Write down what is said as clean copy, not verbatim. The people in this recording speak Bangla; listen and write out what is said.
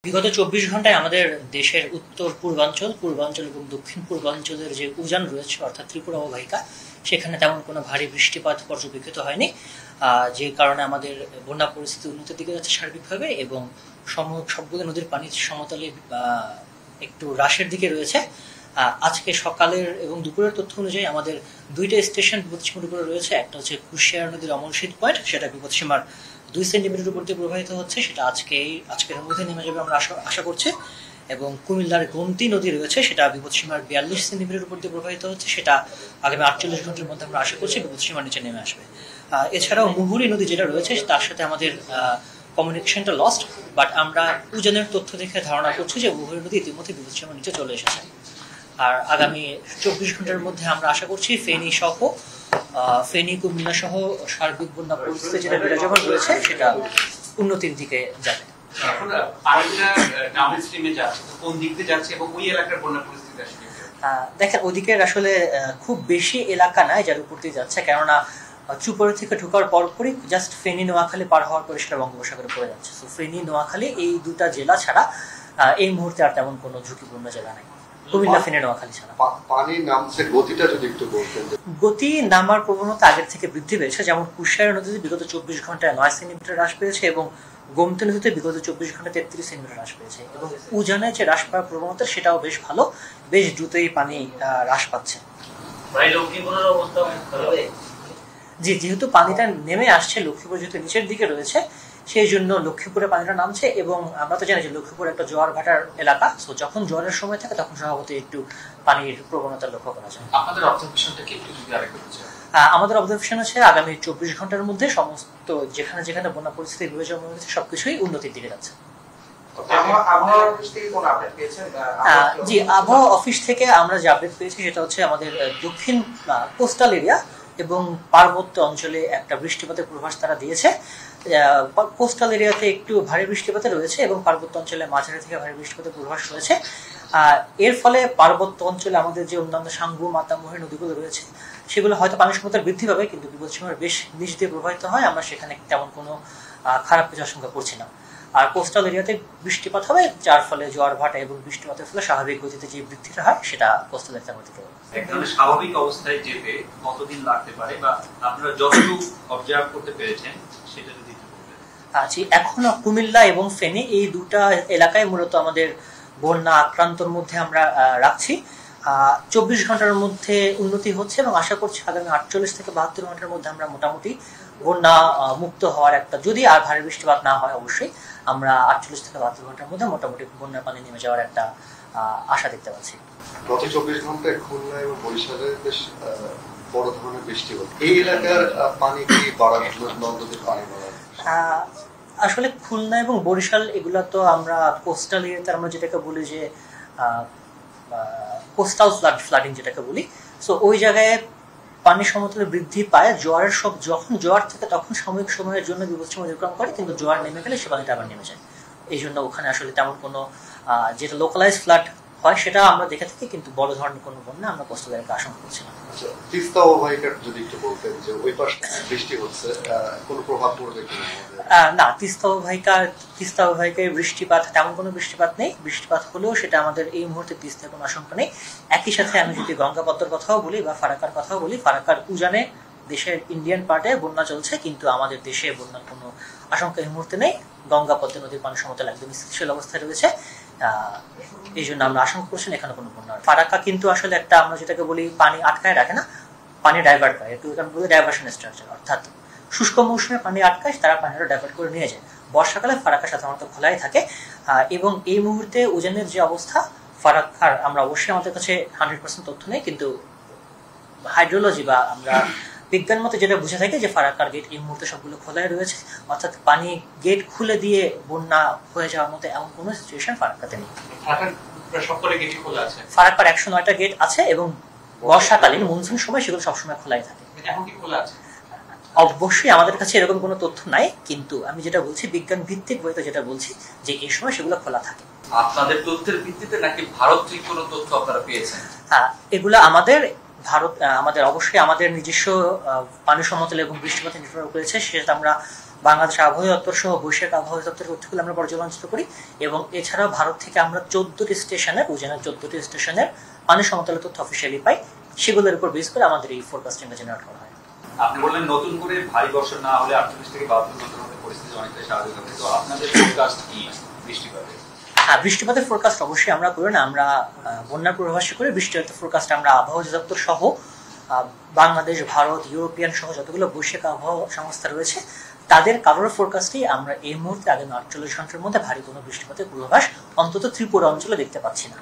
বিগত ২৪ ঘন্টায় আমাদের দেশের উত্তর পূর্বাঞ্চল, পূর্বাঞ্চল এবং দক্ষিণ পূর্বাঞ্চলের যে উজান রয়েছে অর্থাৎ ত্রিপুরা অববাহিকা, সেখানে তেমন কোনো ভারী বৃষ্টিপাত পর্যবেক্ষিত হয়নি, যে কারণে আমাদের বন্যা পরিস্থিতি উন্নতির দিকে যাচ্ছে সার্বিকভাবে এবং সবগুলো নদীর পানি সমতলে একটু হ্রাসের দিকে রয়েছে। আজকে সকালের এবং দুপুরের তথ্য অনুযায়ী আমাদের দুইটা স্টেশন বিপদসীমার উপরে রয়েছে। একটা হচ্ছে কুশিয়ারা নদীর অমরশীত পয়েন্ট, সেটা বিপদসীমার 2 সেন্টিমিটার উপর দিয়ে প্রবাহিত হচ্ছে, সেটা আজকের মধ্যে নেমে যাবে আমরা আশা করছি। এবং কুমিল্লার গোমতী নদী রয়েছে, সেটা বিপদসীমার 42 সেন্টিমিটার উপর দিয়ে প্রবাহিত হচ্ছে, সেটা আগামী 48 ঘন্টার মধ্যে আমরা আশা করছি বিপদসীমার নিচে নেমে আসবে। এছাড়াও মুহুরী নদী যেটা রয়েছে তার সাথে আমাদের কমিউনিকেশনটা লস্ট, বাট আমরা উজানের তথ্য দেখে ধারণা করছি যে মুহুরী নদী ইতিমধ্যে বিপদসীমার নিচে চলে এসেছে। আর আগামী 24 ঘন্টার মধ্যে আমরা আশা করছি ফেনী কুমিল্লা সহ সার্বিক বন্যা পরিস্থিতি যেটা বিরাজমান রয়েছে সেটা উন্নতির দিকে যাবে। দেখেন, ওদিকের আসলে খুব বেশি এলাকা নাই যার উপর দিয়ে যাচ্ছে, কেননা চুপড়ি থেকে ঢোকার পরপরই জাস্ট ফেনী নোয়াখালী পার হওয়ার পরে সেটা বঙ্গোপসাগরে পড়ে যাচ্ছে। তো ফেনী নোয়াখালী এই দুটা জেলা ছাড়া এই মুহূর্তে আর তেমন কোনো ঝুঁকিপূর্ণ জেলা নাই, কুমিল্লা ফেনী নোয়াখালী ছাড়া। পানি নামছে, গতিটা যদি একটু বলতেন। গতি নামার প্রবণতা আগের থেকে বৃদ্ধি পেয়েছে, যেমন কুশিয়ারা নদীতে বিগত 24 ঘন্টায় 9 সেন্টিমিটার হ্রাস পেয়েছে এবং গোমতী নদীতে বিগত 24 ঘন্টায় 33 সেন্টিমিটার হ্রাস পেয়েছে এবং উজানে যে হ্রাস পাওয়ার প্রবণতা সেটাও বেশ ভালো, বেশ দ্রুতই পানি হ্রাস পাচ্ছে। জি, যেহেতু পানিটা নেমে আসছে, লক্ষ্মীপুর যেহেতু নিচের দিকে রয়েছে সেই জন্য লক্ষ্মীপুরে পানিটা নামছে এবং আমরা তো জানি যে লক্ষ্মীপুর একটা জোয়ার ভাটার এলাকা, তো যখন জোয়ারের সময় থাকে তখন স্বভাবতই একটু পানির প্রবণতা লক্ষ্য করা যায়। আমাদের অবজারভেশন হচ্ছে আগামী 24 ঘন্টার মধ্যে সমস্ত যেখানে যেখানে বন্যা পরিস্থিতি বিবেচনা হয়েছে সবকিছুই উন্নতির দিকে যাচ্ছে। জি, আবহাওয়া অফিস থেকে আমরা যে আপডেট পেয়েছি সেটা হচ্ছে আমাদের দক্ষিণ কোস্টাল এরিয়া এবং পার্বত্য অঞ্চলে একটা বৃষ্টিপাতের পূর্বাভাস তারা দিয়েছে। কোস্টাল এরিয়াতে একটু ভারী বৃষ্টিপাতে রয়েছে এবং পার্বত্য অঞ্চলে মাঝারি থেকে ভারী বৃষ্টিপাতের পূর্বাভাস রয়েছে। এর ফলে পার্বত্য অঞ্চলে আমাদের যে অন্যান্য সাঙ্গু মাতামুহুরী নদীগুলো রয়েছে সেগুলো হয়তো পানির সমতার বৃদ্ধি পাবে, কিন্তু বিপদসীমার বেশ নিচ দিয়ে প্রবাহিত হয়, আমরা সেখানে তেমন কোনো খারাপ কিছু আশঙ্কা করছি না। আর কোস্টাল এরিয়াতে বৃষ্টিপাত হবে, যার ফলে জোয়ার ভাটা এবং বৃষ্টিপাতের ফলে স্বাভাবিক গতিতে যে বৃদ্ধিটা হয় সেটা কোস্টাল এরিয়াতে গতিতে একদম স্বাভাবিক অবস্থায় যেতে কতদিন লাগতে পারে বা আপনারা যতটুকু অবজার্ভ করতে পেরেছেন সেটা যদি আচ্ছা, এখনো কুমিল্লা এবং ফেনী এই দুটা এলাকায় মূলত আমাদের বন্যা আক্রান্তর মধ্যে আমরা রাখছি। 24 ঘন্টার মধ্যে উন্নতি হচ্ছে এবং আশা করছি আগামী 48 থেকে 72 ঘন্টার মধ্যে আমরা মোটামুটি বন্যা মুক্ত হওয়ার একটা, যদি আর ভারী বৃষ্টিপাত না হয় অবশ্যই, আমরা 48 থেকে 72 ঘন্টার মধ্যে মোটামুটি বন্যার পানি নেমে যাওয়ার একটা আশা দেখতে পাচ্ছি। গত 24 ঘন্টায় খুলনা এবং বরিশালে বেশ বড় ধরনের বৃষ্টি হচ্ছে। এই এলাকার পানি কি বাড়ার নদীর পানি বাড়ার? আসলে খুলনা এবং বরিশাল এগুলা তো আমরা কোস্টাল এরিয়াতে আমরা যেটাকে বলি যে কোস্টাল ফ্লাডিং যেটাকে বলি, সো ওই জায়গায় পানি সমতলে বৃদ্ধি পায় যখন জোয়ার থাকে তখন সাময়িক সময়ের জন্য বিপদসীমা অতিক্রম করে, কিন্তু জোয়ার নেমে গেলে সে পানিটা আবার নেমে যায়। এই জন্য ওখানে আসলে তেমন কোনো যেটা লোকালাইজ ফ্লাড হয় সেটা আমরা দেখে থাকি, কিন্তু বড় ধরনের কোনো বন্যা আমরা কোস্টাল এলাকায় আশঙ্কা করছি না। তিস্তা অববাহিকার যদি একটু বলতেন যে ওই পাশে বৃষ্টি হচ্ছে, কোনো প্রভাব পড়বে কিনা? না, তিস্তা অববাহিকায় বৃষ্টিপাত তেমন কোনো বৃষ্টিপাত নেই। বৃষ্টিপাত হলেও সেটা আমাদের এই মুহূর্তে তিস্তায় কোনো আশঙ্কা নেই। একই সাথে আমি যদি গঙ্গাপদ্মার কথাও বলি বা ফারাক্কার কথাও বলি, ফারাক্কার উজানে দেশের ইন্ডিয়ান পার্টে বন্যা চলছে, কিন্তু আমাদের দেশে বন্যার কোনো আশঙ্কা এই মুহূর্তে নেই। গঙ্গাপদ্মা নদীর পানি সমতল একদম স্থিতিশীল অবস্থায় রয়েছে, এই জন্য আমরা আশঙ্কা করছি এখানে কোনো বন্যা। ফারাক্কা কিন্তু আসলে একটা, আমরা যেটাকে বলি পানি আটকায় রাখে না, পানি ডাইভার্ট করে, একটু বলি ডাইভার্সন স্ট্রাকচার, অর্থাৎ শুষ্ক মৌসুমে পানি আটকায়, তারা পানিটা ডাইভার্ট করে নিয়ে যায়। বর্ষাকালে ফারাক্কা সাধারণত খোলাই থাকে এবং এই মুহূর্তে উজানের যে অবস্থা ফারাক্কার, আমরা অবশ্যই আমাদের কাছে 100% তথ্য নেই, কিন্তু হাইড্রোলজি বা আমরা বিজ্ঞান মতে যেটা বুঝে থাকি যে ফারাক্কার গেট এই মুহূর্তে সবগুলো খোলাই রয়েছে, অর্থাৎ পানি গেট খুলে দিয়ে বন্যা হয়ে যাওয়ার মতো এমন কোনো সিচুয়েশন ফারাক্কাতে নেই। ফারাক্কার 109টা গেট আছে এবং বর্ষাকালীন মনসুন সময় সেগুলো সবসময় খোলাই থাকে। অবশ্যই আমাদের কাছে এরকম কোনো তথ্য নাই, কিন্তু আমি যেটা বলছি বিজ্ঞান ভিত্তিক বইতে যেটা বলছি যে এই সময় সেগুলো খোলা থাকে। আপনাদের তথ্যের ভিত্তিতে নাকি ভারত থেকে কোনো তথ্য আপনারা পেয়েছেন? হ্যাঁ, এগুলো আমাদের অবশ্যই আমাদের নিজস্ব পানি সমতল এবং বৃষ্টিপাতে নির্ভর করেছে, সেটা আমরা বাংলাদেশ আবহাওয়া দপ্তর সহ বৈশ্বিক আবহাওয়া দপ্তরের তথ্যগুলো আমরা পর্যালোচনা করি, এবং এছাড়াও ভারত থেকে আমরা 14টি স্টেশনের উজানের 14টি স্টেশনের পানি সমতলের তথ্য অফিসিয়ালি পাই, সেগুলোর উপর বেস করে আমাদের এই ফোরকাস্টিংটা জেনারেট করা হয়। আপনি বললেন নতুন করে ভারী বর্ষা না হলে 48 থেকে 72 ঘন্টার মধ্যে পরিস্থিতি অনেকটাই স্বাভাবিক হবে, তো আপনাদের ফোরকাস্ট কি বৃষ্টিপাতের? হ্যাঁ, বৃষ্টিপাতের ফোরকাস্ট অবশ্যই আমরা করি না, আমরা বন্যার পূর্বাভাস করি। বৃষ্টিপাতের ফোরকাস্ট আমরা আবহাওয়া অধিদপ্তর সহ বাংলাদেশ, ভারত, ইউরোপিয়ান সহ যতগুলো বৈশ্বিক আবহাওয়া সংস্থা রয়েছে তাদের কারোর ফোরকাস্টেই আমরা এই মুহূর্তে আগামী 48 ঘন্টার মধ্যে ভারী কোনো বৃষ্টিপাতের পূর্বাভাস অন্তত ত্রিপুরা অঞ্চলে দেখতে পাচ্ছি না।